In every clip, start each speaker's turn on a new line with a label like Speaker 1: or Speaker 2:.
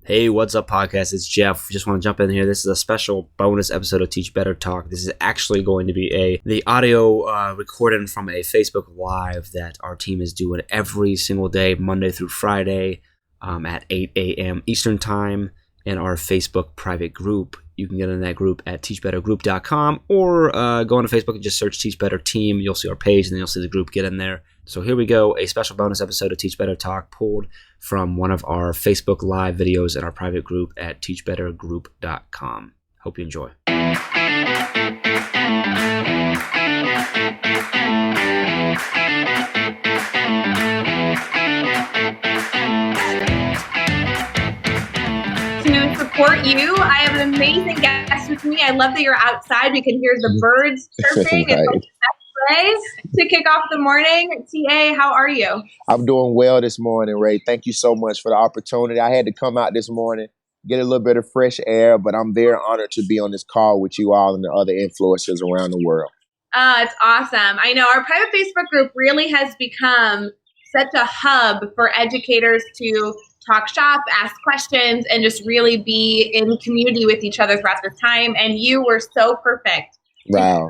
Speaker 1: Hey, what's up, podcast? It's Jeff. Just want to jump in here. This is a special bonus episode of Teach Better Talk. This is actually going to be the audio recording from a Facebook Live that our team is doing every single day, Monday through Friday, at 8 a.m. Eastern Time in our Facebook private group. You can get in that group at teachbettergroup.com or go on to Facebook and just search Teach Better Team. You'll see our page and then you'll see the group. Get in there. So here we go, a special bonus episode of Teach Better Talk pulled from one of our Facebook Live videos in our private group at teachbettergroup.com. Hope you enjoy.
Speaker 2: To support you, I have an amazing guest with me. I love that you're outside. We can hear the birds chirping.
Speaker 3: Right.
Speaker 2: It's like the best way to kick off the morning. TA, how are you?
Speaker 3: I'm doing well this morning, Ray. Thank you so much for the opportunity. I had to come out this morning, get a little bit of fresh air, but I'm very honored to be on this call with you all and the other influencers around the world.
Speaker 2: It's awesome. I know our private Facebook group really has become such a hub for educators to talk shop, ask questions, and just really be in community with each other throughout this time. And you were so perfect.
Speaker 3: Wow.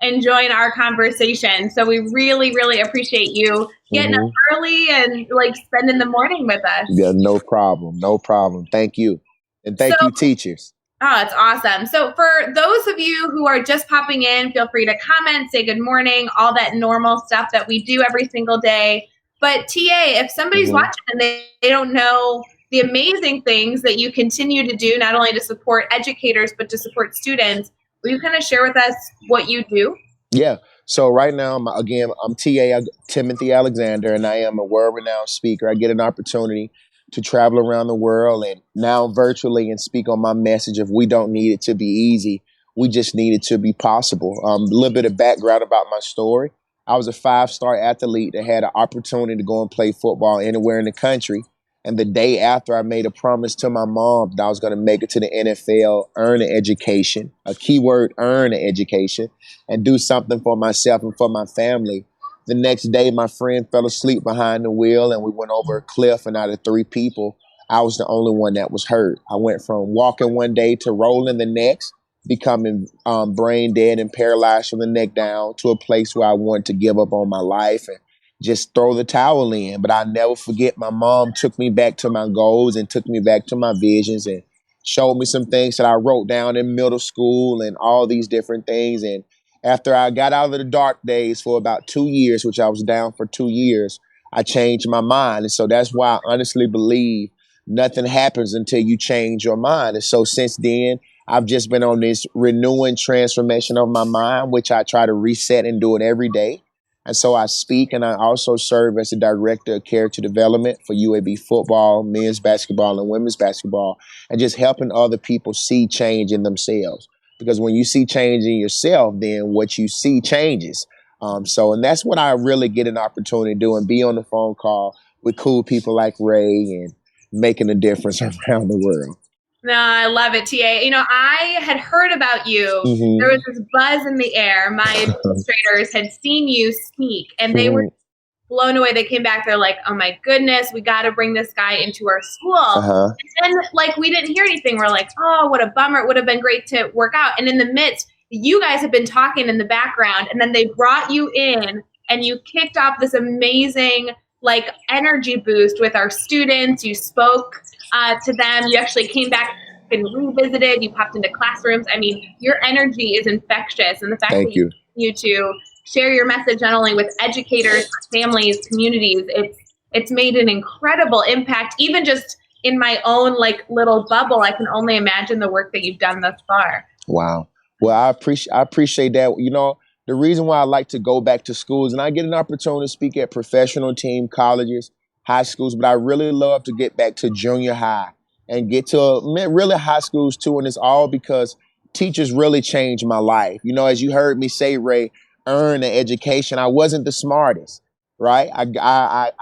Speaker 2: And join our conversation. So we really, really appreciate you getting up early and like spending the morning with us.
Speaker 3: Yeah, no problem. No problem. Thank you. And thank you, teachers.
Speaker 2: Oh, it's awesome. So for those of you who are just popping in, feel free to comment, say good morning, all that normal stuff that we do every single day. But TA, if somebody's watching and they don't know the amazing things that you continue to do, not only to support educators, but to support students, will you kind of share with us what you do?
Speaker 3: Yeah. So right now, I'm TA Timothy Alexander, and I am a world-renowned speaker. I get an opportunity to travel around the world and now virtually and speak on my message of we don't need it to be easy. We just need it to be possible. A little bit of background about my story. I was a 5-star athlete that had an opportunity to go and play football anywhere in the country. And the day after, I made a promise to my mom that I was going to make it to the NFL, earn an education, a keyword, earn an education, and do something for myself and for my family. The next day, my friend fell asleep behind the wheel, and we went over a cliff, and out of 3 people, I was the only one that was hurt. I went from walking one day to rolling the next, becoming brain dead and paralyzed from the neck down, to a place where I wanted to give up on my life and just throw the towel in. But I'll never forget, my mom took me back to my goals and took me back to my visions and showed me some things that I wrote down in middle school and all these different things. And after I got out of the dark days for about 2 years, which I was down for 2 years, I changed my mind. And so that's why I honestly believe nothing happens until you change your mind. And so since then, I've just been on this renewing transformation of my mind, which I try to reset and do it every day. And so I speak, and I also serve as the director of character development for UAB football, men's basketball, and women's basketball, and just helping other people see change in themselves. Because when you see change in yourself, then what you see changes. And that's what I really get an opportunity to do, and be on the phone call with cool people like Ray and making a difference around the world.
Speaker 2: No, I love it, TA. You know, I had heard about you. There was this buzz in the air. My administrators had seen you speak, and they were blown away. They came back. They're like, oh, my goodness, we got to bring this guy into our school. And like, we didn't hear anything. We're like, oh, what a bummer. It would have been great to work out. And in the midst, you guys have been talking in the background, and then they brought you in, and you kicked off this amazing like energy boost with our students. You spoke to them. You actually came back and revisited. You popped into classrooms. I mean, your energy is infectious. And the fact that you continue to share your message not only with educators, families, communities, it's made an incredible impact. Even just in my own like little bubble, I can only imagine the work that you've done thus far.
Speaker 3: Wow. Well, I appreciate that. You know, the reason why I like to go back to schools, and I get an opportunity to speak at professional team colleges, high schools, but I really love to get back to junior high and get to really high schools too. And it's all because teachers really changed my life. You know, as you heard me say, Ray, earn an education. I wasn't the smartest, right? When I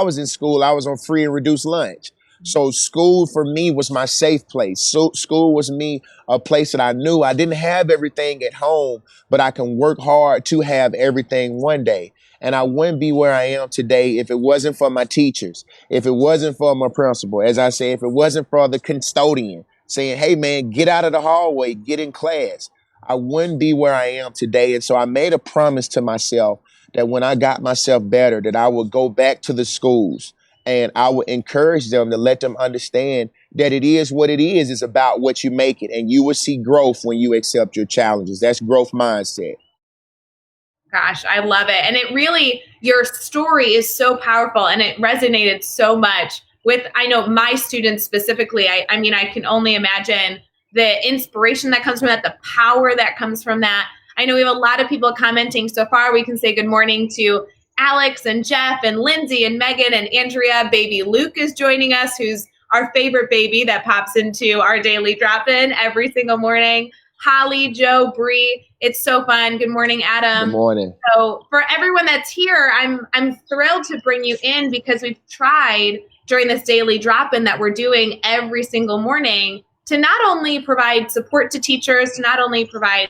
Speaker 3: was in school, I was on free and reduced lunch. So school for me was my safe place. So school was me a place that I knew I didn't have everything at home, but I can work hard to have everything one day. And I wouldn't be where I am today if it wasn't for my teachers, if it wasn't for my principal, as I say, if it wasn't for the custodian saying, hey, man, get out of the hallway, get in class. I wouldn't be where I am today. And so I made a promise to myself that when I got myself better, that I would go back to the schools and I would encourage them to let them understand that it is what it is. It's about what you make it. And you will see growth when you accept your challenges. That's growth mindset.
Speaker 2: Gosh, I love it. And it really, your story is so powerful and it resonated so much with, I know my students specifically. I mean, I can only imagine the inspiration that comes from that, the power that comes from that. I know we have a lot of people commenting so far. We can say good morning to Alex and Jeff and Lindsay and Megan and Andrea. Baby Luke is joining us, who's our favorite baby that pops into our daily drop-in every single morning. Holly, Joe, Bree, it's so fun. Good morning, Adam.
Speaker 3: Good morning.
Speaker 2: So for everyone that's here, I'm thrilled to bring you in because we've tried during this daily drop-in that we're doing every single morning to not only provide support to teachers, to not only provide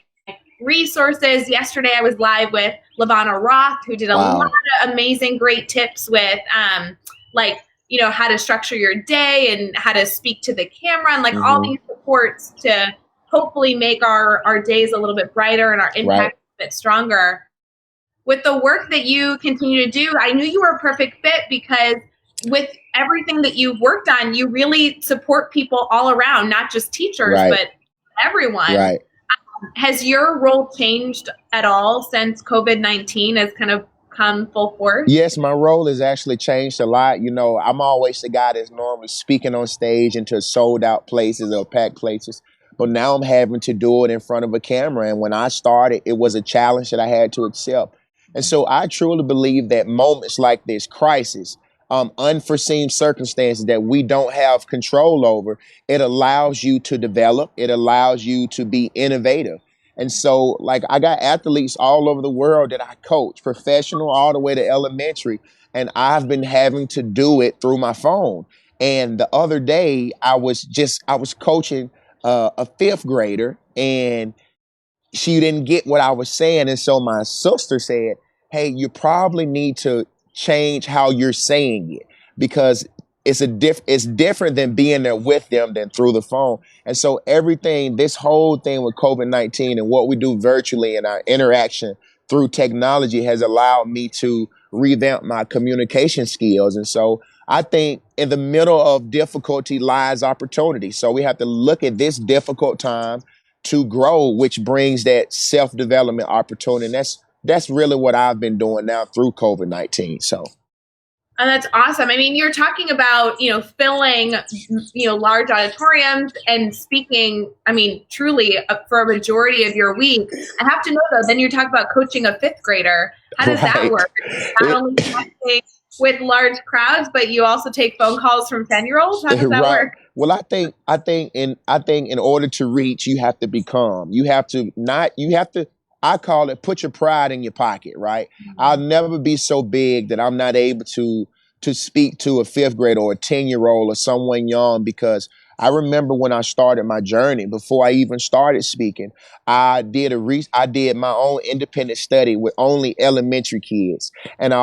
Speaker 2: resources. Yesterday, I was live with Lavana Roth, who did a lot of amazing, great tips with how to structure your day and how to speak to the camera and all these supports to hopefully make our days a little bit brighter and our impact a bit stronger. With the work that you continue to do, I knew you were a perfect fit because with everything that you've worked on, you really support people all around, not just teachers, but everyone.
Speaker 3: Right.
Speaker 2: Has your role changed at all since COVID-19 has kind of come full force?
Speaker 3: Yes, my role has actually changed a lot. You know, I'm always the guy that's normally speaking on stage into sold out places or packed places. But now I'm having to do it in front of a camera. And when I started, it was a challenge that I had to accept. And so I truly believe that moments like this, crisis, unforeseen circumstances that we don't have control over, it allows you to develop. It allows you to be innovative. And so, I got athletes all over the world that I coach, professional all the way to elementary, and I've been having to do it through my phone. And the other day, I was coaching a fifth grader, and she didn't get what I was saying. And so my sister said, hey, you probably need to change how you're saying it because it's different than being there with them than through the phone. And so this whole thing with COVID-19 and what we do virtually and our interaction through technology has allowed me to revamp my communication skills. And so I think in the middle of difficulty lies opportunity. So we have to look at this difficult time to grow, which brings that self-development opportunity. And that's really what I've been doing now through COVID-19. So.
Speaker 2: And that's awesome. I mean, you're talking about, filling, large auditoriums and speaking, truly for a majority of your week. I have to know though, then you're talking about coaching a fifth grader. How does that work? Not only connecting with large crowds, but you also take phone calls from 10-year-olds. How does that work?
Speaker 3: Well, I think in order to reach, you have to be calm. I call it put your pride in your pocket, right? Mm-hmm. I'll never be so big that I'm not able to speak to a fifth grader or a 10-year-old or someone young, because I remember when I started my journey, before I even started speaking, I did my own independent study with only elementary kids. And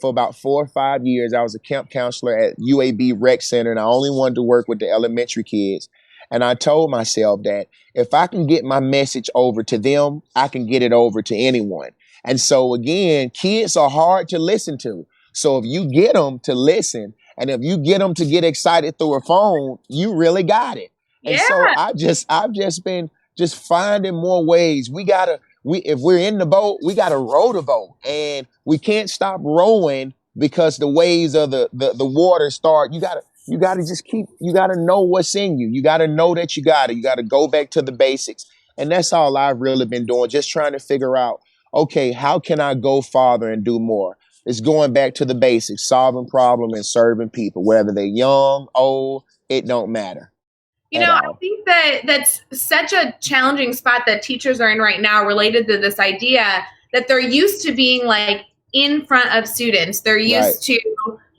Speaker 3: for about 4 or 5 years, I was a camp counselor at UAB Rec Center, and I only wanted to work with the elementary kids. And I told myself that if I can get my message over to them, I can get it over to anyone. And so again, kids are hard to listen to. So if you get them to listen, and if you get them to get excited through a phone, you really got it. And so I've just been finding more ways. If we're in the boat, we got to row the boat, and we can't stop rowing because the waves of the water start. You got to know what's in you. You got to know that you got to go back to the basics. And that's all I've really been doing. Just trying to figure out, okay, how can I go farther and do more? It's going back to the basics, solving problems and serving people, whether they're young, old, it don't matter.
Speaker 2: I think that's such a challenging spot that teachers are in right now related to this idea that they're used to being in front of students. They're used to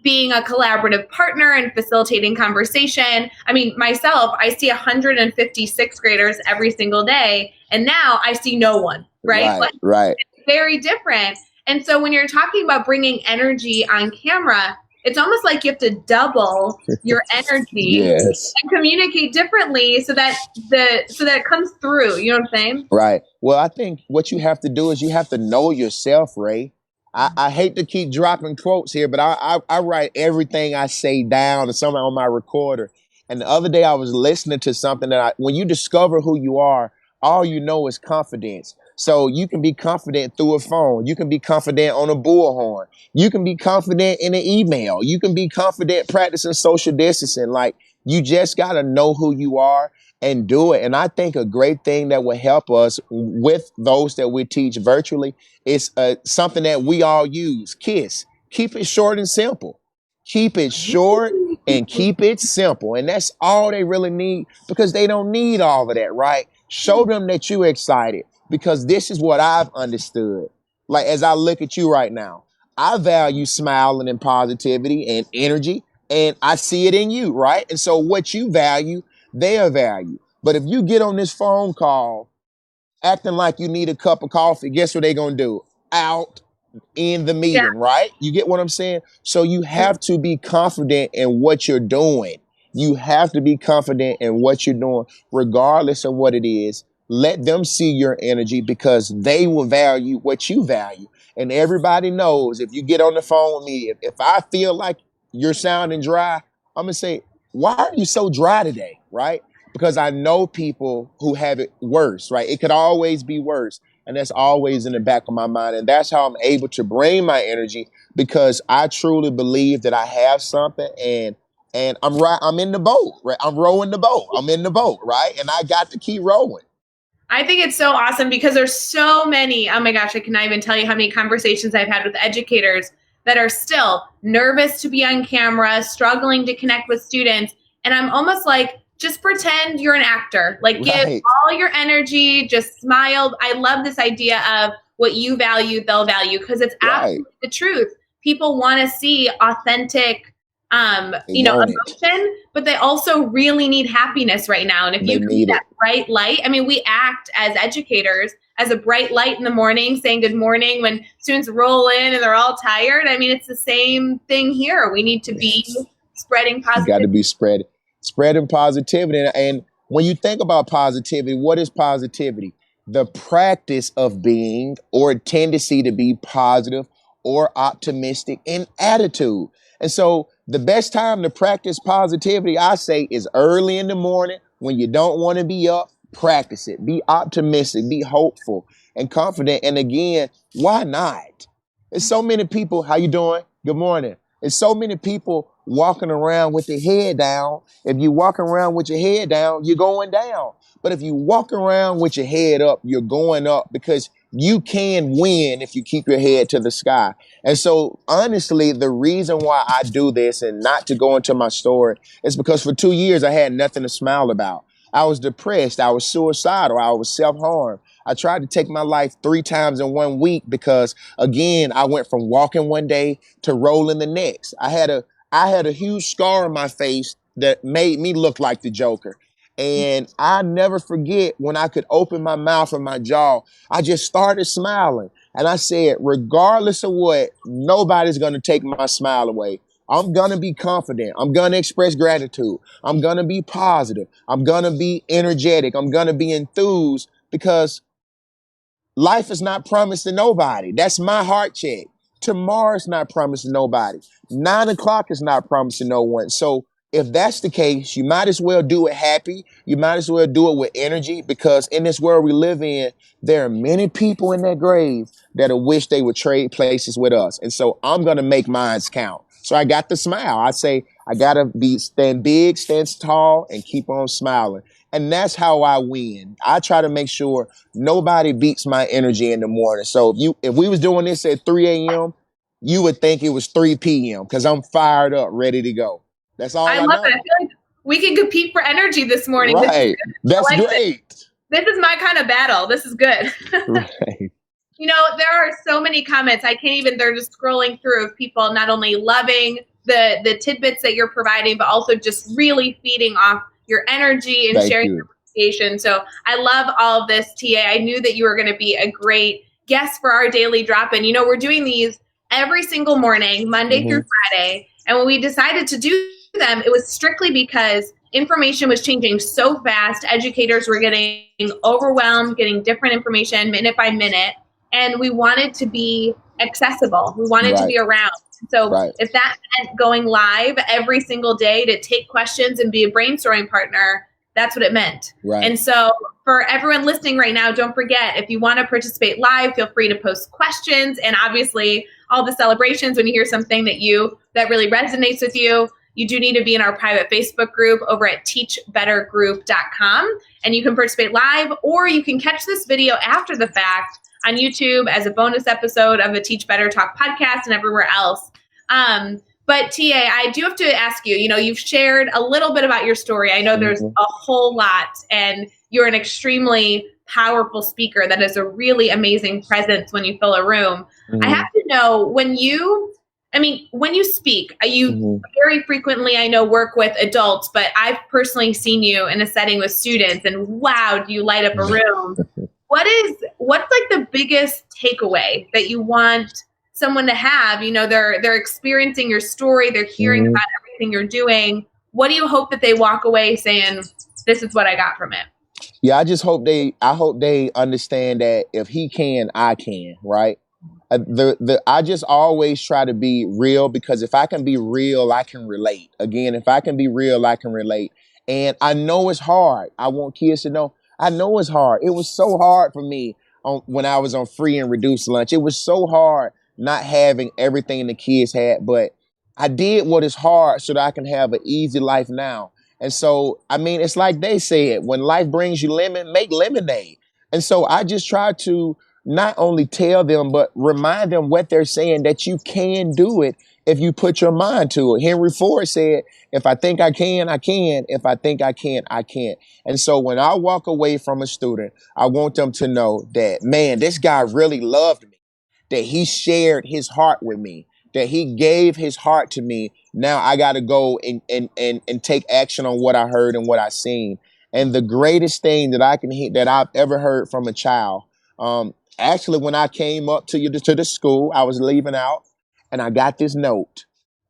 Speaker 2: being a collaborative partner and facilitating conversation. I mean, myself, I see 150 sixth graders every single day, and now I see no one, right?
Speaker 3: Right.
Speaker 2: It's very different. And so when you're talking about bringing energy on camera, it's almost like you have to double your energy
Speaker 3: Yes.
Speaker 2: and communicate differently so that it comes through. You know what I'm saying?
Speaker 3: Right. Well, I think what you have to do is you have to know yourself, Ray. I hate to keep dropping quotes here, but I write everything I say down or something on my recorder. And the other day I was listening to something that when you discover who you are, all you know is confidence. So you can be confident through a phone. You can be confident on a bullhorn. You can be confident in an email. You can be confident practicing social distancing. Like, you just got to know who you are and do it. And I think a great thing that will help us with those that we teach virtually is something that we all use: KISS. Keep it short and simple. Keep it short and keep it simple. And that's all they really need, because they don't need all of that, right? Show them that you're excited, because this is what I've understood. Like, as I look at you right now, I value smiling and positivity and energy, and I see it in you, right? And so what you value, their value. But if you get on this phone call acting like you need a cup of coffee, guess what they're going to do? Out in the meeting,
Speaker 2: Yeah.
Speaker 3: right? You get what I'm saying? So you have to be confident in what you're doing. You have to be confident in what you're doing, regardless of what it is. Let them see your energy, because they will value what you value. And everybody knows, if you get on the phone with me, if I feel like you're sounding dry, I'm going to say, why are you so dry today? Right? Because I know people who have it worse, right? It could always be worse. And that's always in the back of my mind. And that's how I'm able to bring my energy, because I truly believe that I have something, and I'm right. I'm in the boat, right? I'm rowing the boat. I'm in the boat, right? And I got to keep rowing.
Speaker 2: I think it's so awesome, because there's so many, oh my gosh, I cannot even tell you how many conversations I've had with educators that are still nervous to be on camera, struggling to connect with students. And I'm almost like, just pretend you're an actor. Like, give all your energy, just smile. I love this idea of what you value, they'll value, because it's absolutely the truth. People want to see authentic, emotion, but they also really need happiness right now. And if you can be that bright light, I mean, we act as educators as a bright light in the morning, saying good morning when students roll in and they're all tired. I mean, it's the same thing here. We need to be spreading positivity.
Speaker 3: Got to be spreading positivity. And when you think about positivity, what is positivity? The practice of being, or a tendency to be positive or optimistic in attitude. And so the best time to practice positivity, I say, is early in the morning when you don't want to be up. Practice it. Be optimistic, be hopeful and confident. And again, why not? There's so many people. How you doing? Good morning. There's so many people walking around with their head down. If you walk around with your head down, you're going down. But if you walk around with your head up, you're going up, because you can win if you keep your head to the sky. And so, honestly, the reason why I do this, and not to go into my story, is because for 2 years I had nothing to smile about. I was depressed. I was suicidal. I was self-harm. I tried to take my life 3 times in 1 week, because, again, I went from walking one day to rolling the next. I had a huge scar on my face that made me look like the Joker. And I never forget when I could open my mouth and my jaw, I just started smiling. And I said, regardless of what, nobody's going to take my smile away. I'm going to be confident. I'm going to express gratitude. I'm going to be positive. I'm going to be energetic. I'm going to be enthused, because life is not promised to nobody. That's my heart check. Tomorrow's not promised to nobody. 9 o'clock is not promised to no one. So if that's the case, you might as well do it happy. You might as well do it with energy, because in this world we live in, there are many people in their grave that wish they would trade places with us. And so I'm going to make mine count. So I got to smile. I say, I got to stand big, stand tall, and keep on smiling. And that's how I win. I try to make sure nobody beats my energy in the morning. So if we was doing this at 3 a.m., you would think it was 3 p.m. because I'm fired up, ready to go. That's all I love know.
Speaker 2: It. I feel like we can compete for energy this morning.
Speaker 3: Right. That's great.
Speaker 2: This is my kind of battle. This is good.
Speaker 3: Right.
Speaker 2: You know, there are so many comments. I can't even, they're just scrolling through of people not only loving the tidbits that you're providing, but also just really feeding off your energy and sharing your appreciation. So I love all of this, TA. I knew that you were going to be a great guests for our daily drop-in. You know, we're doing these every single morning, Monday through Friday. And when we decided to do them, it was strictly because information was changing so fast. Educators were getting overwhelmed, getting different information minute by minute. And we wanted to be accessible. We wanted to be around. So if that meant going live every single day to take questions and be a brainstorming partner, that's what it meant. And so for everyone listening right now, don't forget, if you want to participate live, feel free to post questions. And obviously all the celebrations, when you hear something that really resonates with you, you do need to be in our private Facebook group over at teachbettergroup.com. And you can participate live, or you can catch this video after the fact on YouTube as a bonus episode of the Teach Better Talk podcast and everywhere else. But TA, I do have to ask you, you know, you've shared a little bit about your story. I know there's a whole lot, and you're an extremely powerful speaker that has a really amazing presence when you fill a room. I have to know, when you speak, you very frequently, I know, work with adults, but I've personally seen you in a setting with students, and wow, do you light up a room. What's like the biggest takeaway that you want someone to have? You know, they're experiencing your story, they're hearing about everything you're doing. What do you hope that they walk away saying, this is what I got from it?
Speaker 3: Yeah, I hope they understand that if he can, I can, right? I just always try to be real, because if I can be real, I can relate. Again, if I can be real, I can relate. And I know it's hard. I want kids to know, I know it's hard. It was so hard for me when I was on free and reduced lunch. It was so hard not having everything the kids had, but I did what is hard so that I can have an easy life now. And so, I mean, it's like they said, when life brings you lemon, make lemonade. And so I just try to not only tell them, but remind them what they're saying, that you can do it if you put your mind to it. Henry Ford said, if I think I can, I can. If I think I can't, I can't. And so when I walk away from a student, I want them to know that, man, this guy really loved me, that he shared his heart with me, that he gave his heart to me. Now I got to go and take action on what I heard and what I seen. And the greatest thing that I've ever heard from a child, actually, when I came up to the school, I was leaving out and I got this note,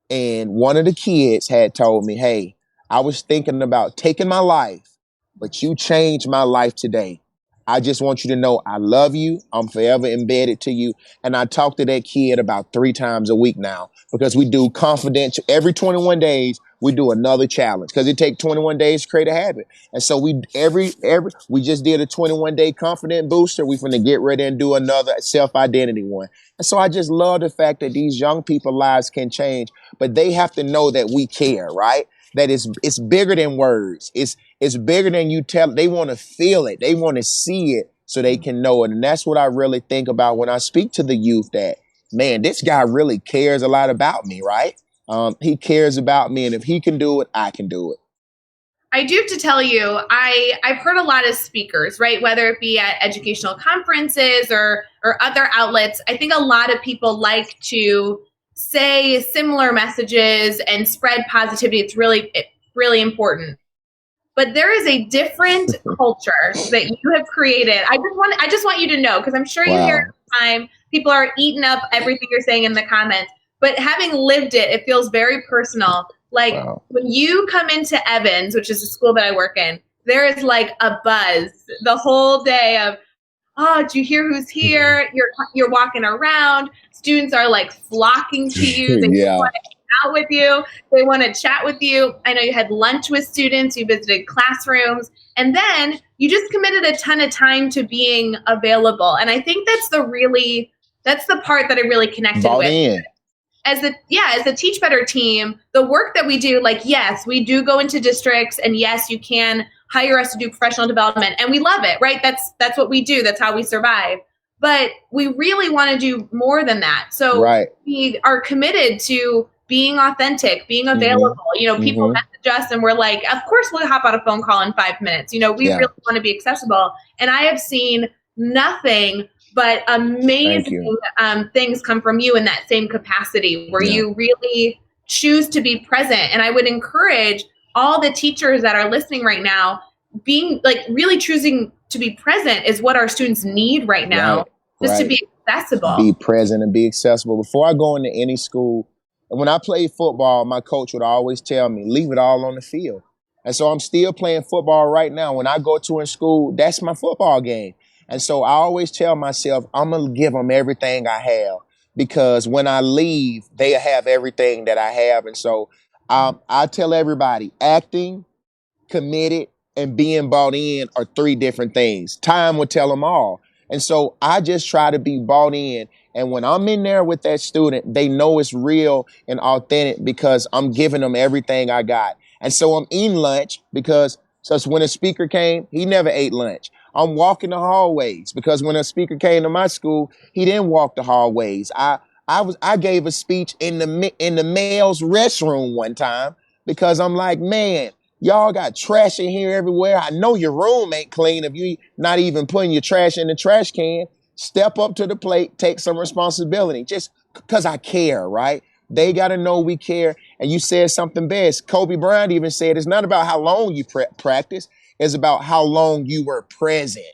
Speaker 3: and one of the kids had told me, hey, I was thinking about taking my life, but you changed my life today. I just want you to know I love you. I'm forever embedded to you. And I talk to that kid about 3 times a week now, because we do confidential. Every 21 days, we do another challenge, because it takes 21 days to create a habit. And so we just did a 21-day confident booster. We finna get ready and do another self-identity one. And so I just love the fact that these young people's lives can change, but they have to know that we care, right? That it's bigger than words. It's bigger than you tell. They want to feel it. They want to see it so they can know it. And that's what I really think about when I speak to the youth, that, man, this guy really cares a lot about me, right? He cares about me. And if he can do it, I can do it.
Speaker 2: I do have to tell you, I've heard a lot of speakers, right? Whether it be at educational conferences or other outlets, I think a lot of people like to say similar messages and spread positivity. It's really important. But there is a different culture that you have created. I just want you to know, because I'm sure you hear it all the time. People are eating up everything you're saying in the comments. But having lived it, it feels very personal. Like when you come into Evans, which is the school that I work in, there is like a buzz the whole day of, oh, do you hear who's here? You're walking around. Students are like flocking to you. They want to hang out with you. They want to chat with you. I know you had lunch with students. You visited classrooms. And then you just committed a ton of time to being available. And I think that's the part that I really connected with. As the Teach Better team, the work that we do, like, yes, we do go into districts, and yes, you can hire us to do professional development, and we love it, right? That's what we do. That's how we survive. But we really want to do more than that. So we are committed to being authentic, being available. You know, people message us and we're like, of course we'll hop on a phone call in 5 minutes. You know, we really want to be accessible. And I have seen nothing but amazing things come from you in that same capacity, where you really choose to be present. And I would encourage all the teachers that are listening right now, being like really choosing to be present is what our students need right now. To be accessible.
Speaker 3: Be present and be accessible. Before I go into any school, and when I played football, my coach would always tell me, leave it all on the field. And so I'm still playing football right now. When I go to in school, that's my football game. And so I always tell myself, I'm going to give them everything I have, because when I leave, they have everything that I have. And so I tell everybody, acting, committed, and being bought in are three different things. Time will tell them all. And so I just try to be bought in. And when I'm in there with that student, they know it's real and authentic because I'm giving them everything I got. And so I'm eating lunch because when a speaker came, he never ate lunch. I'm walking the hallways because when a speaker came to my school, he didn't walk the hallways. I gave a speech in the male's restroom one time because I'm like, man, y'all got trash in here everywhere. I know your room ain't clean if you not even putting your trash in the trash can. Step up to the plate, take some responsibility, just because I care, right? They got to know we care. And you said something best. Kobe Bryant even said it's not about how long you practice. It's about how long you were present.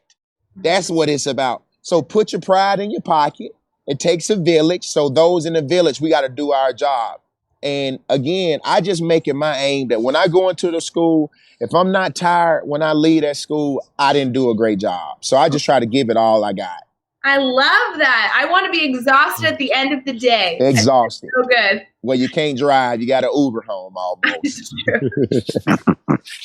Speaker 3: That's what it's about. So put your pride in your pocket. It takes a village. So those in the village, we got to do our job. And again, I just make it my aim that when I go into the school, if I'm not tired when I leave that school, I didn't do a great job. So I just try to give it all I got.
Speaker 2: I love that. I want to be exhausted at the end of the day.
Speaker 3: Exhausted.
Speaker 2: So good.
Speaker 3: Well, you can't drive. You got to Uber home almost.
Speaker 2: It's true.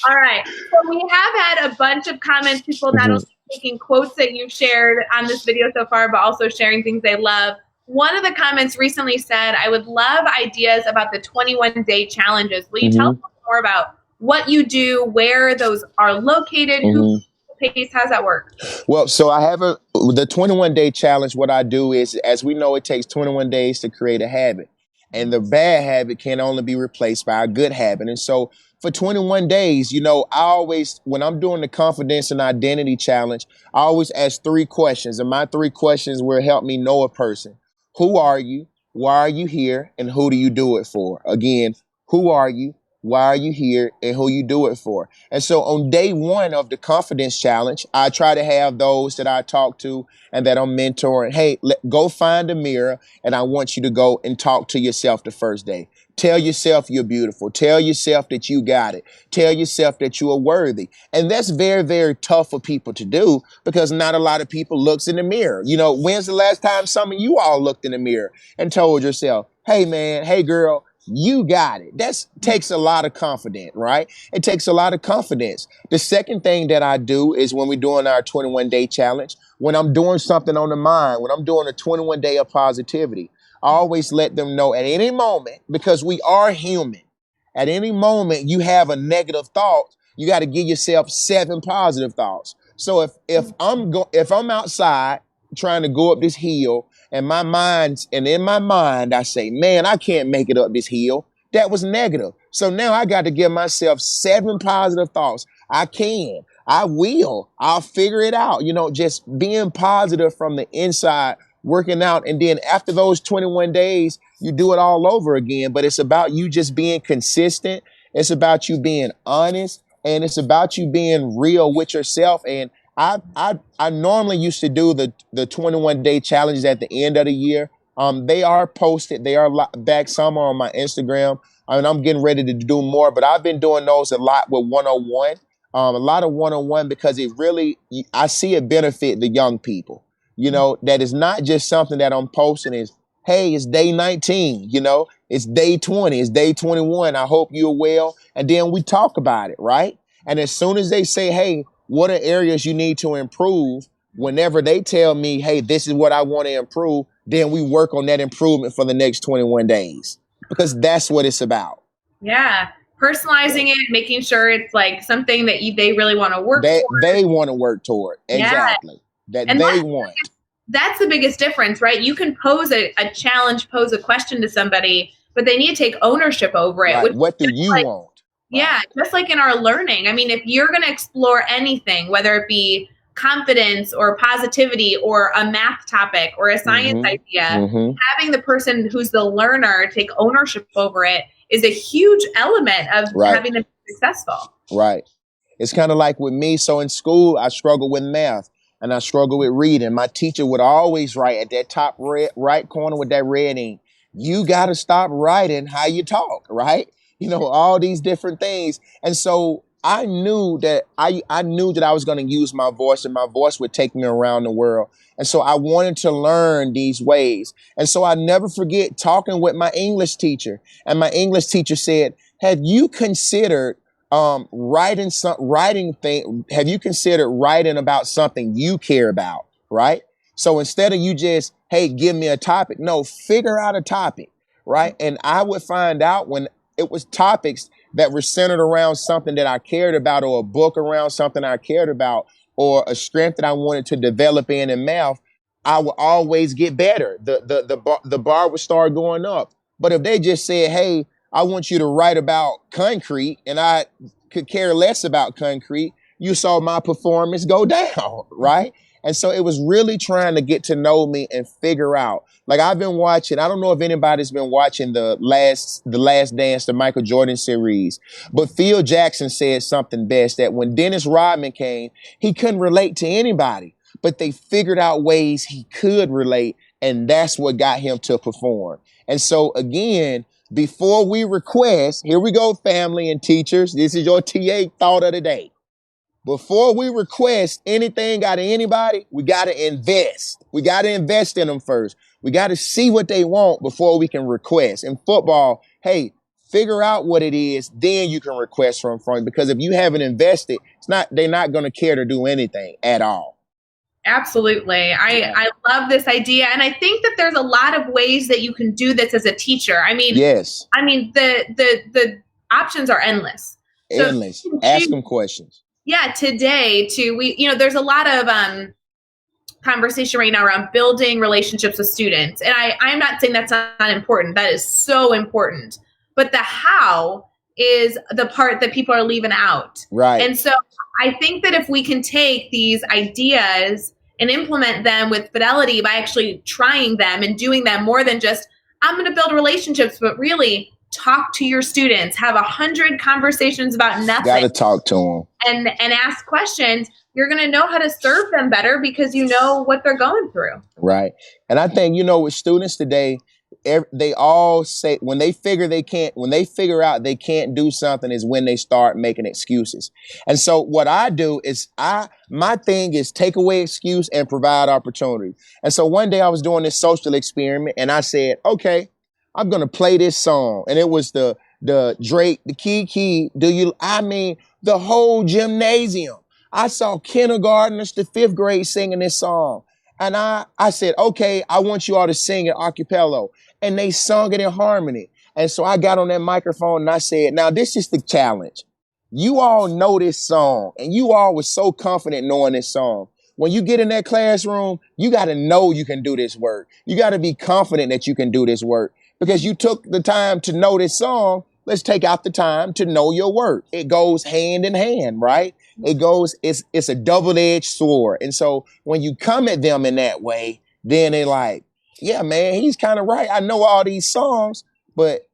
Speaker 2: All right. So we have had a bunch of comments, people not only taking quotes that you shared on this video so far, but also sharing things they love. One of the comments recently said, I would love ideas about the 21-day challenges. Will you tell us more about what you do, where those are located, who pays, how's that work?
Speaker 3: Well, so I have the 21-day challenge. What I do is, as we know, it takes 21 days to create a habit. And the bad habit can only be replaced by a good habit. And so for 21 days, I always, when I'm doing the confidence and identity challenge, I always ask 3 questions. And my 3 questions will help me know a person. Who are you? Why are you here? And who do you do it for? Again, who are you? Why are you here? And who you do it for? And so on day 1 of the confidence challenge, I try to have those that I talk to and that I'm mentoring. Hey, go find a mirror, and I want you to go and talk to yourself the first day. Tell yourself you're beautiful. Tell yourself that you got it. Tell yourself that you are worthy. And that's very, very tough for people to do because not a lot of people looks in the mirror. When's the last time some of you all looked in the mirror and told yourself, hey, man, hey, girl, you got it. That takes a lot of confidence, right? It takes a lot of confidence. The second thing that I do is when we're doing our 21-day challenge, when I'm doing something on the mind, when I'm doing a 21-day of positivity, I always let them know at any moment, because we are human, at any moment you have a negative thought, you got to give yourself 7 positive thoughts. So if I'm outside trying to go up this hill, and in my mind, I say, man, I can't make it up this hill. That was negative. So now I got to give myself 7 positive thoughts. I can. I will. I'll figure it out. Just being positive from the inside, working out. And then after those 21 days, you do it all over again. But it's about you just being consistent. It's about you being honest. And it's about you being real with yourself. And I normally used to do the 21-day challenges at the end of the year. They are posted. They are back. Some are on my Instagram. I'm getting ready to do more, but I've been doing those a lot with 101. A lot of 101 because I see it benefit the young people. That is not just something that I'm posting is, hey, it's day 19, it's day 20, it's day 21. I hope you're well. And then we talk about it, right? And as soon as they say, hey, what are areas you need to improve? Whenever they tell me, hey, this is what I want to improve, then we work on that improvement for the next 21 days because that's what it's about.
Speaker 2: Yeah. Personalizing it, making sure it's like something that they really want to work toward.
Speaker 3: They want to work toward. Exactly.
Speaker 2: Yeah.
Speaker 3: They want.
Speaker 2: That's the biggest difference, right? You can pose a challenge, pose a question to somebody, but they need to take ownership over it.
Speaker 3: Right. What do you want?
Speaker 2: Yeah, just like in our learning. I mean, if you're going to explore anything, whether it be confidence or positivity or a math topic or a science idea, having the person who's the learner take ownership over it is a huge element of having them be successful.
Speaker 3: Right. It's kind of like with me. So in school, I struggle with math. and I struggled with reading, my teacher would always write at that top right corner with that red ink, you got to stop writing how you talk, right? All these different things. And so I knew that I knew that I was going to use my voice, and my voice would take me around the world. And so I wanted to learn these ways. And so I never forget talking with my English teacher, and my English teacher said, have you considered have you considered writing about something you care about, right? So instead of you just, hey, give me a topic, no, figure out a topic, right? And I would find out when it was topics that were centered around something that I cared about, or a book around something I cared about, or a strength that I wanted to develop in math, I would always get better. The bar would start going up. But if they just said, hey, I want you to write about concrete, and I could care less about concrete, you saw my performance go down, right? And so it was really trying to get to know me and figure out. Like, I've been watching, I don't know if anybody's been watching the Last Dance, the Michael Jordan series, but Phil Jackson said something best, that when Dennis Rodman came, he couldn't relate to anybody, but they figured out ways he could relate, and that's what got him to perform. And so again, before we request, here we go, family and teachers, this is your TA thought of the day. Before we request anything out of anybody, we got to invest. We got to invest in them first. We got to see what they want before we can request. In football, hey, figure out what it is, then you can request from it. Because if you haven't invested, they're not going to care to do anything at all.
Speaker 2: Absolutely. I love this idea. And I think that there's a lot of ways that you can do this as a teacher. I mean,
Speaker 3: yes.
Speaker 2: I mean, the options are endless.
Speaker 3: Endless. Ask them questions.
Speaker 2: Yeah. Today there's a lot of conversation right now around building relationships with students. And I'm not saying that's not important. That is so important. But the how is the part that people are leaving out.
Speaker 3: Right.
Speaker 2: And so I think that if we can take these ideas and implement them with fidelity by actually trying them and doing them more than just, I'm going to build relationships, but really talk to your students, have 100 conversations about nothing.
Speaker 3: Got to talk to
Speaker 2: them. And ask questions. You're going to know how to serve them better because you know what they're going through.
Speaker 3: Right. And I think, with students today, they all say when they figure out they can't do something is when they start making excuses. And so what I do is my thing is take away excuse and provide opportunity. And so one day I was doing this social experiment, and I said, okay, I'm going to play this song. And it was the Drake, the Kiki, the whole gymnasium. I saw kindergartners to 5th grade singing this song. And I said, okay, I want you all to sing it a cappella. And they sung it in harmony. And so I got on that microphone and I said, now this is the challenge. You all know this song, and you all were so confident knowing this song. When you get in that classroom, you got to know you can do this work. You got to be confident that you can do this work because you took the time to know this song. Let's take out the time to know your work. It goes hand in hand, right? It's a double-edged sword. And so when you come at them in that way, then they're like, yeah, man, he's kind of right. I know all these songs, but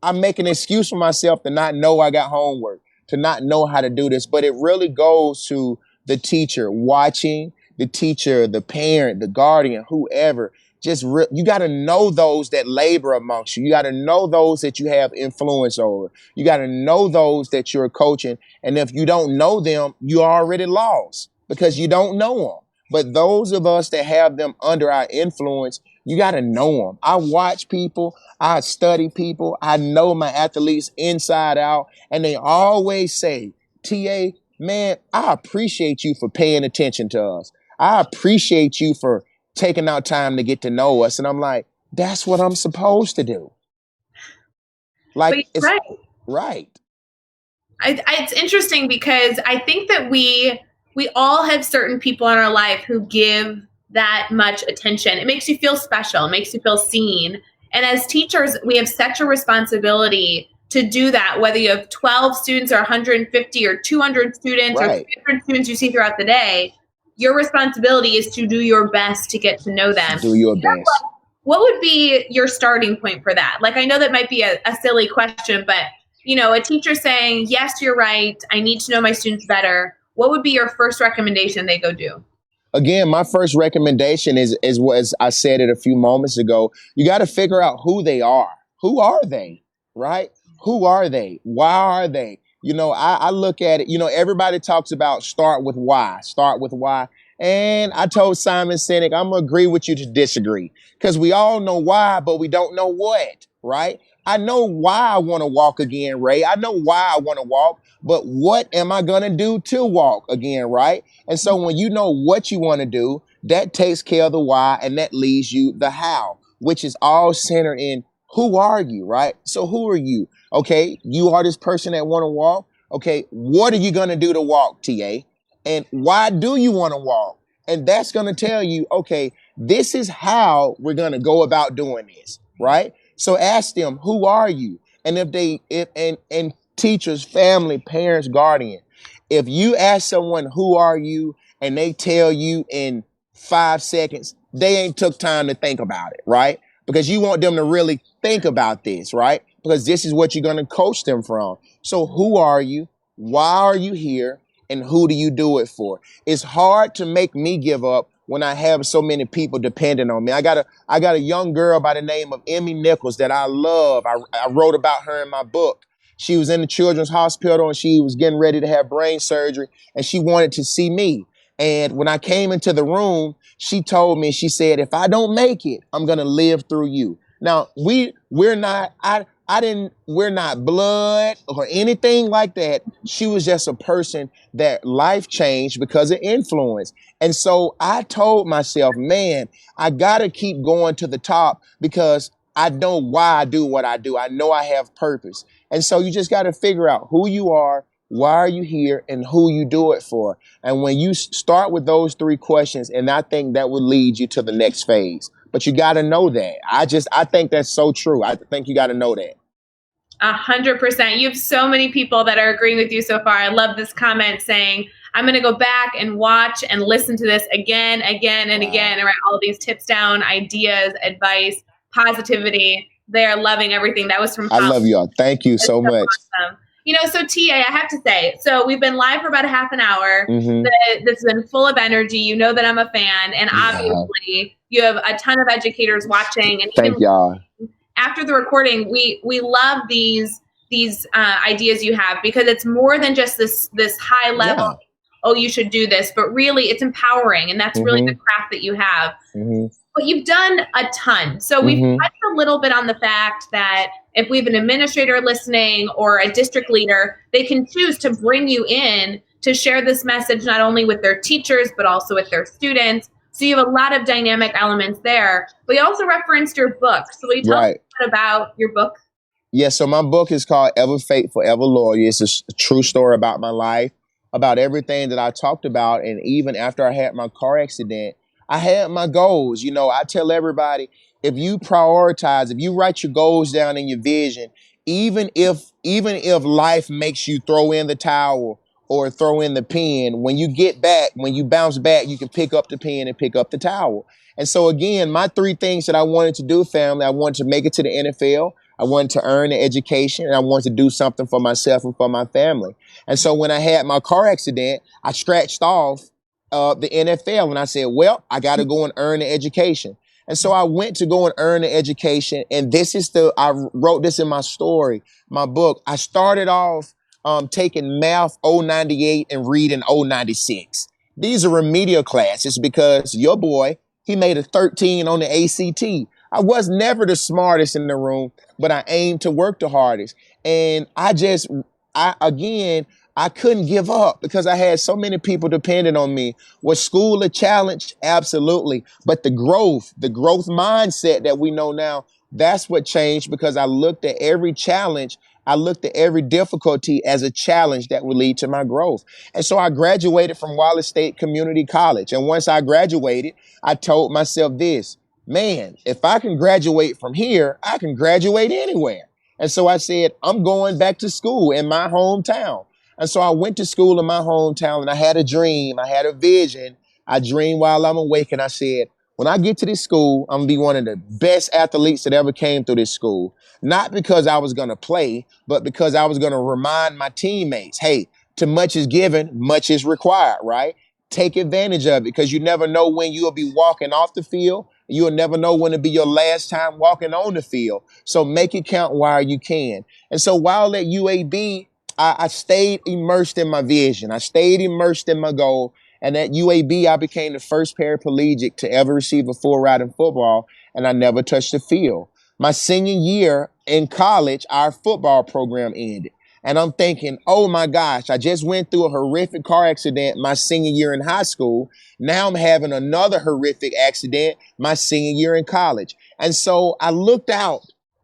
Speaker 3: I'm making an excuse for myself to not know I got homework, to not know how to do this. But it really goes to the teacher watching, the teacher, the parent, the guardian, whoever. You got to know those that labor amongst you. You got to know those that you have influence over. You got to know those that you're coaching. And if you don't know them, you're already lost because you don't know them. But those of us that have them under our influence, you got to know them. I watch people. I study people. I know my athletes inside out. And they always say, TA, man, I appreciate you for paying attention to us. I appreciate you for taking out time to get to know us. And I'm like, that's what I'm supposed to do. Like, it's
Speaker 2: right.
Speaker 3: Right.
Speaker 2: It's interesting because I think that we all have certain people in our life who give that much attention. It makes you feel special. It makes you feel seen. And as teachers, we have such a responsibility to do that, whether you have 12 students or 150 or 200 students
Speaker 3: Right.
Speaker 2: or 300 students you see throughout the day. Your responsibility is to do your best to get to know them.
Speaker 3: Do your best.
Speaker 2: What would be your starting point for that? Like, I know that might be a silly question, but, a teacher saying, yes, you're right, I need to know my students better. What would be your first recommendation they go do?
Speaker 3: again, my first recommendation is what, as I said it a few moments ago. You got to figure out who they are. Who are they? Right? Who are they? Why are they? I look at it. Everybody talks about start with why. Start with why. And I told Simon Sinek, I'm gonna agree with you to disagree because we all know why, but we don't know what. Right? I know why I want to walk again, Ray. I know why I want to walk, but what am I gonna do to walk again? Right? And so when you know what you want to do, that takes care of the why and that leaves you the how, which is all centered in who are you, right? So who are you? Okay, you are this person that want to walk. Okay, what are you going to do to walk, TA? And why do you want to walk? And that's going to tell you, okay, this is how we're going to go about doing this, right? So ask them, who are you? And and teachers, family, parents, guardian, if you ask someone, who are you? And they tell you in 5 seconds, they ain't took time to think about it, right? Because you want them to really think about this, right? Because this is what you're going to coach them from. So who are you? Why are you here? And who do you do it for? It's hard to make me give up when I have so many people depending on me. I got a young girl by the name of Emmy Nichols that I love. I wrote about her in my book. She was in the children's hospital and she was getting ready to have brain surgery and she wanted to see me. And when I came into the room, she told me, she said, if I don't make it, I'm going to live through you. Now, we're not blood or anything like that. She was just a person that life changed because of influence. And so I told myself, man, I got to keep going to the top because I know why I do what I do. I know I have purpose. And so you just got to figure out who you are, why are you here, and who you do it for. And when you start with those three questions, and I think that will lead you to the next phase. But you got to know that. I think that's so true. I think you got to know that.
Speaker 2: 100%. You have so many people that are agreeing with you so far. I love this comment saying, I'm going to go back and watch and listen to this again, and again, and write all these tips down, ideas, advice, positivity. They are loving everything. That was from
Speaker 3: Colin. I love y'all. Thank you so much.
Speaker 2: Awesome. So TA, I have to say, so we've been live for about a half an hour. Mm-hmm. This has been full of energy. You know that I'm a fan. And obviously you have a ton of educators watching. And
Speaker 3: thank y'all.
Speaker 2: After the recording, we love these ideas you have because it's more than just this high level. Yeah. Oh, you should do this, but really it's empowering. And that's really the craft that you have. Mm-hmm. But you've done a ton. So we've touched a little bit on the fact that if we have an administrator listening or a district leader, they can choose to bring you in to share this message, not only with their teachers, but also with their students. So you have a lot of dynamic elements there. But you also referenced your book. So will you tell us a bit about your book?
Speaker 3: Yeah, so my book is called Ever Faithful, Ever Loyal. It's a true story about my life, about everything that I talked about. And even after I had my car accident, I had my goals. I tell everybody, if you prioritize, if you write your goals down in your vision, even if life makes you throw in the towel or throw in the pen, when you bounce back, you can pick up the pen and pick up the towel. And so again, my three things that I wanted to do, family, I wanted to make it to the NFL. I wanted to earn an education, and I wanted to do something for myself and for my family. And so when I had my car accident, I scratched off the NFL, and I said, well, I got to go and earn an education. And so I went to go and earn an education. And I wrote this in my story, my book. I started off taking math 098 and reading 096. These are remedial classes because your boy, he made a 13 on the ACT. I was never the smartest in the room, but I aimed to work the hardest. And I couldn't give up because I had so many people depending on me. Was school a challenge? Absolutely. But the growth mindset that we know now, that's what changed because I looked at every challenge. I looked at every difficulty as a challenge that would lead to my growth. And so I graduated from Wallace State Community College. And once I graduated, I told myself this, man, if I can graduate from here, I can graduate anywhere. And so I said, I'm going back to school in my hometown. And so I went to school in my hometown and I had a dream. I had a vision. I dreamed while I'm awake. And I said, when I get to this school, I'm going to be one of the best athletes that ever came through this school. Not because I was going to play, but because I was going to remind my teammates, hey, to much is given, much is required, right? take advantage of it, because you never know when you'll be walking off the field. You'll never know when it'll be your last time walking on the field. So make it count while you can. And so while at UAB, I stayed immersed in my vision. I stayed immersed in my goal. And at UAB, I became the first paraplegic to ever receive a full ride in football, and I never touched the field. My senior year in college, our football program ended. And I'm thinking, oh my gosh, I just went through a horrific car accident my senior year in high school. Now I'm having another horrific accident my senior year in college. And so I looked out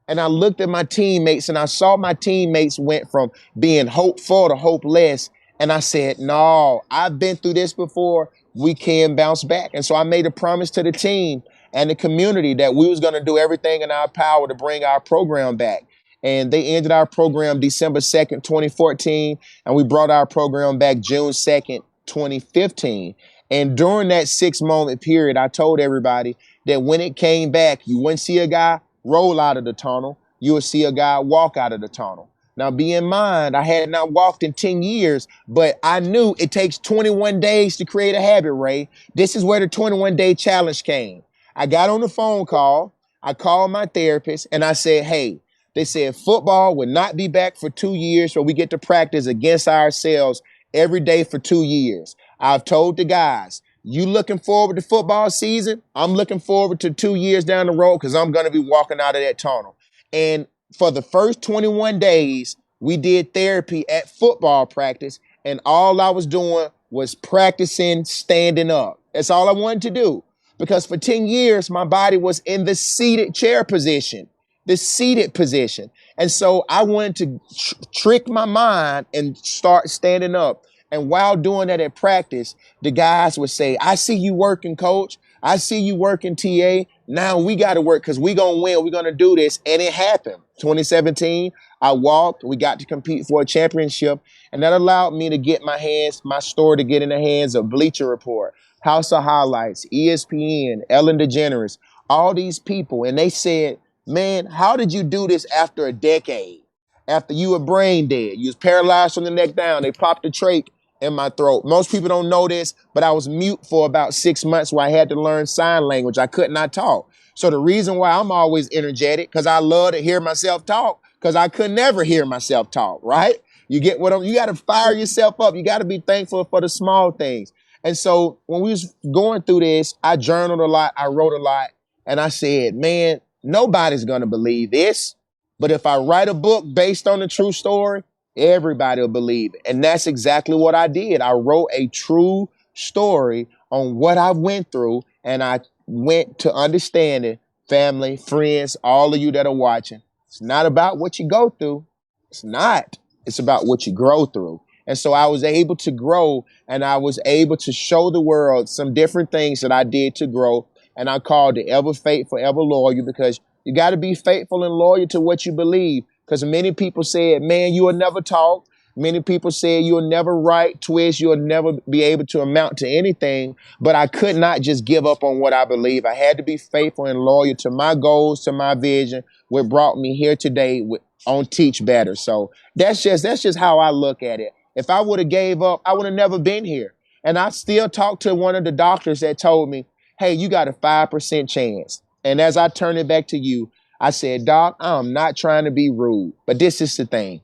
Speaker 3: and I looked at my teammates, and I saw my teammates went from being hopeful to hopeless. And I said, no, I've been through this before. We can bounce back. And so I made a promise to the team and the community that we was going to do everything in our power to bring our program back. And they ended our program December 2nd, 2014, and we brought our program back June 2nd, 2015. And during that 6-moment period, I told everybody that when it came back, you wouldn't see a guy roll out of the tunnel. You would see a guy walk out of the tunnel. Now, be in mind, I had not walked in 10 years, but I knew it takes 21 days to create a habit, Ray. This is where the 21-day challenge came. I got on the phone call. I called my therapist, and I said, hey, they said football will not be back for 2 years, so we get to practice against ourselves every day for 2 years. I've told the guys, you looking forward to football season? I'm looking forward to 2 years down the road, because I'm going to be walking out of that tunnel. And for the first 21 days, we did therapy at football practice, and all I was doing was practicing standing up. That's all I wanted to do, because for 10 years, my body was in the seated chair position. The seated position. And so I wanted to trick my mind and start standing up. And while doing that at practice, the guys would say, I see you working, coach. I see you working, TA. Now we got to work, because we're going to win. We're going to do this. And it happened. 2017, I walked. We got to compete for a championship. And that allowed me to get my story to get in the hands of Bleacher Report, House of Highlights, ESPN, Ellen DeGeneres, all these people. And they said, man, how did you do this after a decade? After you were brain dead, you was paralyzed from the neck down. They popped a trach in my throat. Most people don't know this, but I was mute for about 6 months where I had to learn sign language. I could not talk. So the reason why I'm always energetic, because I love to hear myself talk, because I could never hear myself talk, right? You get what you got to fire yourself up. You got to be thankful for the small things. And so when we was going through this, I journaled a lot. I wrote a lot. And I said, man, nobody's going to believe this, but if I write a book based on a true story, everybody will believe it. And that's exactly what I did. I wrote a true story on what I went through, and I went to understanding, family, friends, all of you that are watching. It's not about what you go through. It's not. It's about what you grow through. And so I was able to grow, and I was able to show the world some different things that I did to grow. And I called it Ever Faithful, Ever Loyal, because you got to be faithful and loyal to what you believe. Because many people said, man, you will never talk. Many people said you'll never write, twist, you'll never be able to amount to anything. But I could not just give up on what I believe. I had to be faithful and loyal to my goals, to my vision, what brought me here today on Teach Better. So that's just how I look at it. If I would have gave up, I would have never been here. And I still talked to one of the doctors that told me, hey, you got a 5% chance. And as I turn it back to you, I said, Doc, I'm not trying to be rude, but this is the thing.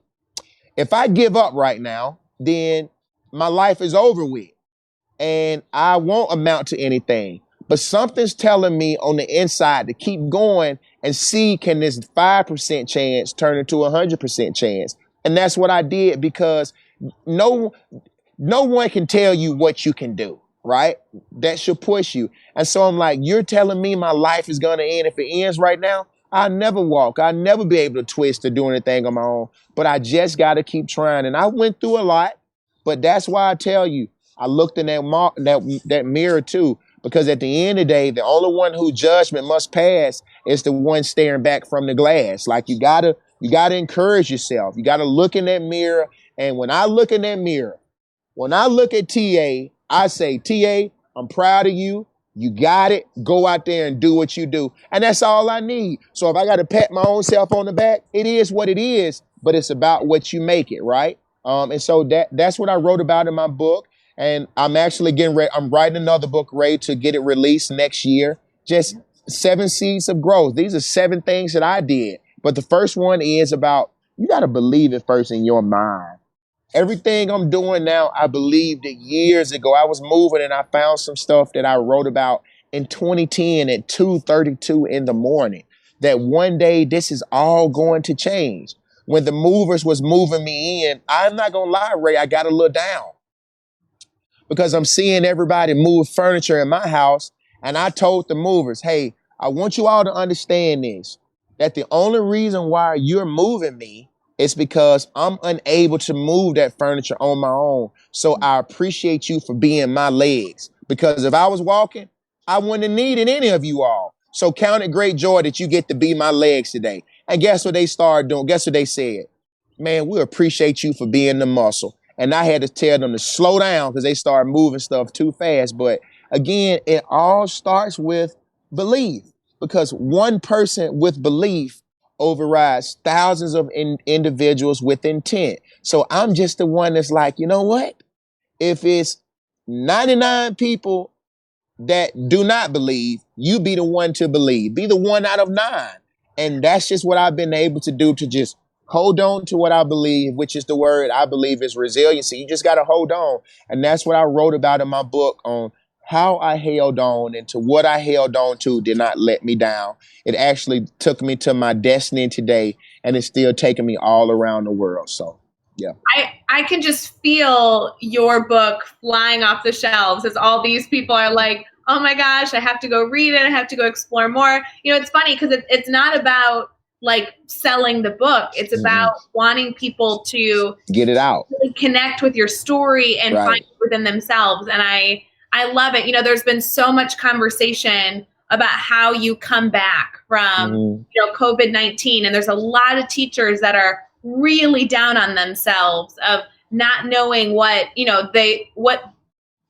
Speaker 3: If I give up right now, then my life is over with and I won't amount to anything. But something's telling me on the inside to keep going and see, can this 5% chance turn into a 100% chance? And that's what I did, because no one can tell you what you can do, right? That should push you. And so I'm like, you're telling me my life is going to end. If it ends right now, I'll never walk. I'll never be able to twist or do anything on my own. But I just got to keep trying. And I went through a lot, but that's why I tell you, I looked in that mirror too, because at the end of the day, the only one who judgment must pass is the one staring back from the glass. Like you gotta encourage yourself. You gotta look in that mirror. And when I look in that mirror, when I look at TA, I say, TA, I'm proud of you. You got it. Go out there and do what you do. And that's all I need. So if I got to pat my own self on the back, it is what it is, but it's about what you make it, right? And so that's what I wrote about in my book. And I'm actually getting ready. I'm writing another book, Ray, to get it released next year. Just 7 seeds of growth. These are 7 things that I did. But the first one is about, you got to believe it first in your mind. Everything I'm doing now, I believed it years ago. I was moving and I found some stuff that I wrote about in 2010 at 2:32 in the morning. That one day this is all going to change. When the movers was moving me in, I'm not going to lie, Ray, I got a little down because I'm seeing everybody move furniture in my house. And I told the movers, hey, I want you all to understand this, that the only reason why you're moving me is because I'm unable to move that furniture on my own. So I appreciate you for being my legs, because if I was walking, I wouldn't have needed any of you all. So count it great joy that you get to be my legs today. And guess what they started doing? Guess what they said? Man, we appreciate you for being the muscle. And I had to tell them to slow down because they started moving stuff too fast. But again, it all starts with belief, because one person with belief overrides thousands of individuals with intent. So I'm just the one that's like, you know what? If it's 99 people that do not believe, you be the one to believe. Be the one out of 9. And that's just what I've been able to do, to just hold on to what I believe, which is the word I believe is resiliency. You just got to hold on. And that's what I wrote about in my book on how I held on, and to what I held on to did not let me down. It actually took me to my destiny today, and it's still taking me all around the world. So, yeah.
Speaker 2: I can just feel your book flying off the shelves as all these people are like, oh my gosh, I have to go read it. I have to go explore more. You know, it's funny because it's not about like selling the book. It's about wanting people to
Speaker 3: get it out,
Speaker 2: really connect with your story and find it within themselves. And I love it. You know, there's been so much conversation about how you come back from, you know, COVID-19. And there's a lot of teachers that are really down on themselves of not knowing what, you know, what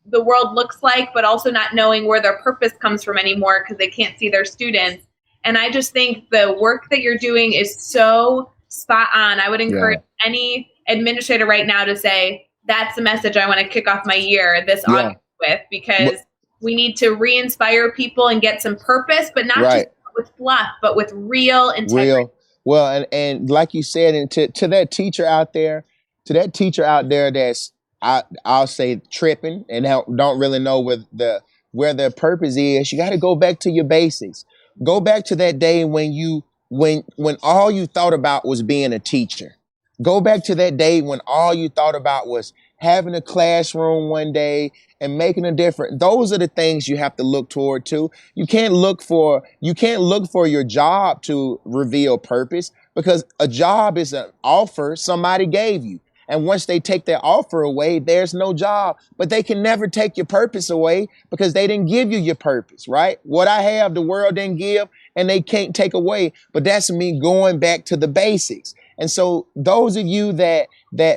Speaker 2: the world looks like, but also not knowing where their purpose comes from anymore because they can't see their students. And I just think the work that you're doing is so spot on. I would encourage any administrator right now to say, that's the message I want to kick off my year this August with, because we need to re-inspire people and get some purpose, but not just with fluff, but with real integrity.
Speaker 3: Well, and like you said, and to that teacher out there, that's, I'll say, tripping and don't really know where their purpose is, you got to go back to your basics. Go back to that day when all you thought about was being a teacher. Go back to that day when all you thought about was having a classroom one day and making a difference. Those are the things you have to look toward to. You can't look for your job to reveal purpose, because a job is an offer somebody gave you. And once they take their offer away, there's no job. But they can never take your purpose away, because they didn't give you your purpose, right? What I have, the world didn't give, and they can't take away. But that's me going back to the basics. And so those of you that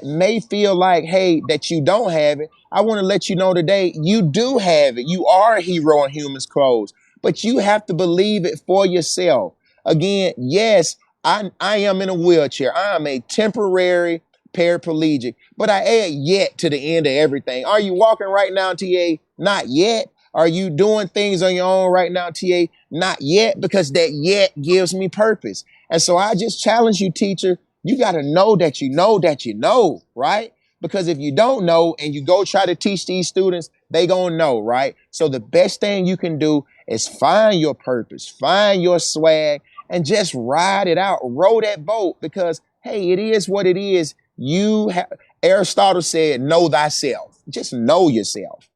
Speaker 3: may feel like, hey, that you don't have it, I want to let you know today, you do have it. You are a hero in human's clothes, but you have to believe it for yourself. Again, yes, I am in a wheelchair. I am a temporary paraplegic, but I add yet to the end of everything. Are you walking right now, TA? Not yet. Are you doing things on your own right now, TA? Not yet, because that yet gives me purpose. And so I just challenge you, teacher, you got to know that you know, right? Because if you don't know and you go try to teach these students, they gonna know, right? So the best thing you can do is find your purpose, find your swag, and just ride it out, row that boat, because, hey, it is what it is. Aristotle said, know thyself. Just know yourself.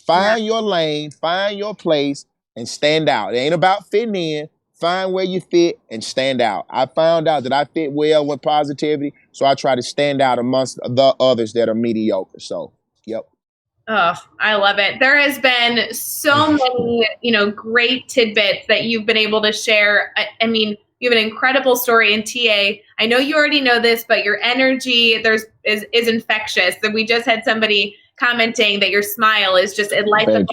Speaker 3: Find your lane, find your place, and stand out. It ain't about fitting in. Find where you fit and stand out. I found out that I fit well with positivity, so I try to stand out amongst the others that are mediocre. So, yep.
Speaker 2: Oh, I love it. There has been so many, great tidbits that you've been able to share. I mean, you have an incredible story in TA. I know you already know this, but your energy is infectious. And we just had somebody commenting that your smile is just it lights up.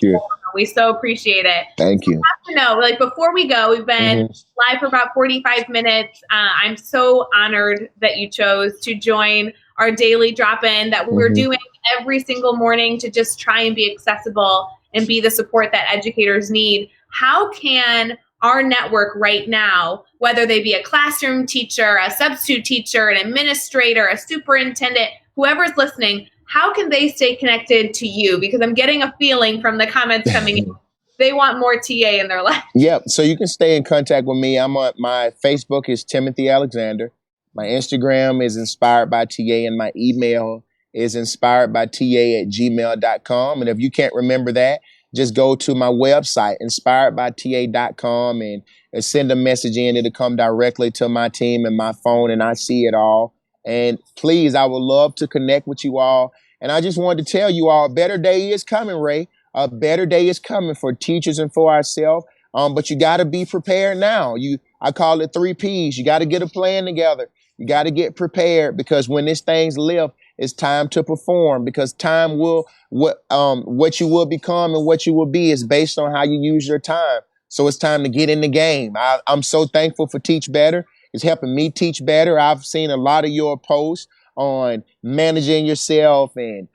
Speaker 2: We so appreciate it.
Speaker 3: Thank you.
Speaker 2: I have to know, before we go, we've been live for about 45 minutes. I'm so honored that you chose to join our daily drop-in that we're doing every single morning to just try and be accessible and be the support that educators need. How can our network right now, whether they be a classroom teacher, a substitute teacher, an administrator, a superintendent, whoever's listening, how can they stay connected to you? Because I'm getting a feeling from the comments coming in, they want more TA in their life.
Speaker 3: Yep. So you can stay in contact with me. I'm on my Facebook is Timothy Alexander. My Instagram is Inspired by TA, and my email is inspiredbyta@gmail.com. And if you can't remember that, just go to my website, inspiredbyta.com, and send a message in. It'll come directly to my team and my phone, and I see it all. And please, I would love to connect with you all. And I just wanted to tell you all, a better day is coming, Ray. A better day is coming for teachers and for ourselves. But you got to be prepared now. I call it 3 Ps. You got to get a plan together. You got to get prepared, because when this thing's lift, it's time to perform, because time will, what you will become and what you will be is based on how you use your time. So it's time to get in the game. I'm so thankful for Teach Better. It's helping me teach better. I've seen a lot of your posts on managing yourself and,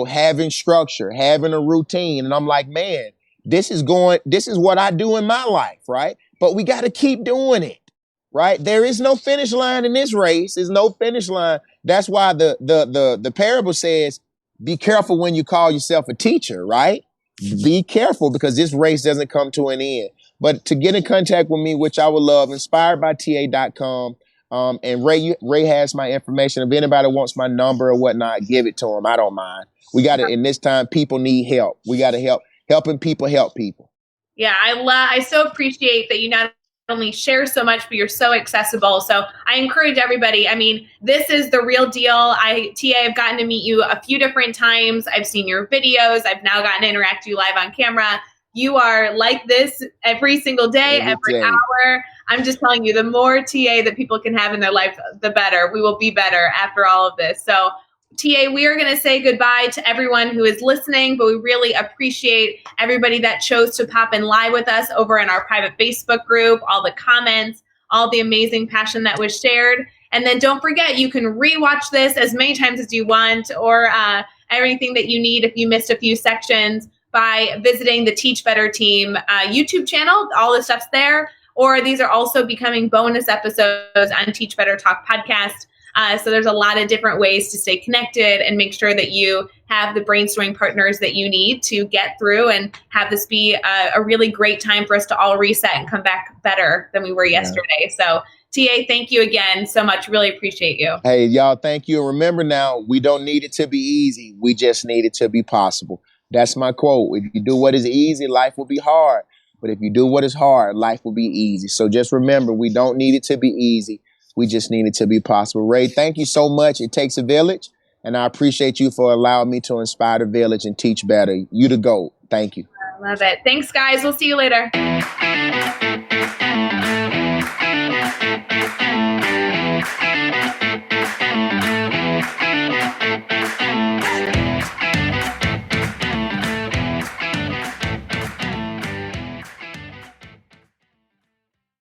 Speaker 3: having structure, having a routine. And I'm like, man, this is what I do in my life, right? But we got to keep doing it, right? There is no finish line in this race. There's no finish line. That's why the parable says, be careful when you call yourself a teacher, right? Be careful, because this race doesn't come to an end. But to get in contact with me, which I would love, inspiredbyta.com. And Ray has my information. If anybody wants my number or whatnot, give it to him. I don't mind. We got to, in this time, people need help. We got to helping people help people.
Speaker 2: Yeah, I so appreciate that you not only share so much, but you're so accessible. So I encourage everybody. I mean, this is the real deal. I've gotten to meet you a few different times. I've seen your videos. I've now gotten to interact with you live on camera. You are like this every single day, every hour. I'm just telling you, the more TA that people can have in their life, the better. We will be better after all of this. So TA, we are going to say goodbye to everyone who is listening, but we really appreciate everybody that chose to pop in live with us over in our private Facebook group, all the comments, all the amazing passion that was shared. And then don't forget, you can rewatch this as many times as you want, or everything that you need if you missed a few sections, by visiting the Teach Better Team YouTube channel. All the stuff's there. Or these are also becoming bonus episodes on Teach Better Talk podcast. So there's a lot of different ways to stay connected and make sure that you have the brainstorming partners that you need to get through and have this be a really great time for us to all reset and come back better than we were yesterday. So TA, thank you again so much. Really appreciate you.
Speaker 3: Hey, y'all, thank you. And remember now, we don't need it to be easy. We just need it to be possible. That's my quote. If you do what is easy, life will be hard. But if you do what is hard, life will be easy. So just remember, we don't need it to be easy. We just need it to be possible. Ray, thank you so much. It takes a village. And I appreciate you for allowing me to inspire the village and teach better. You the GOAT. Thank you.
Speaker 2: I love it. Thanks, guys. We'll see you later.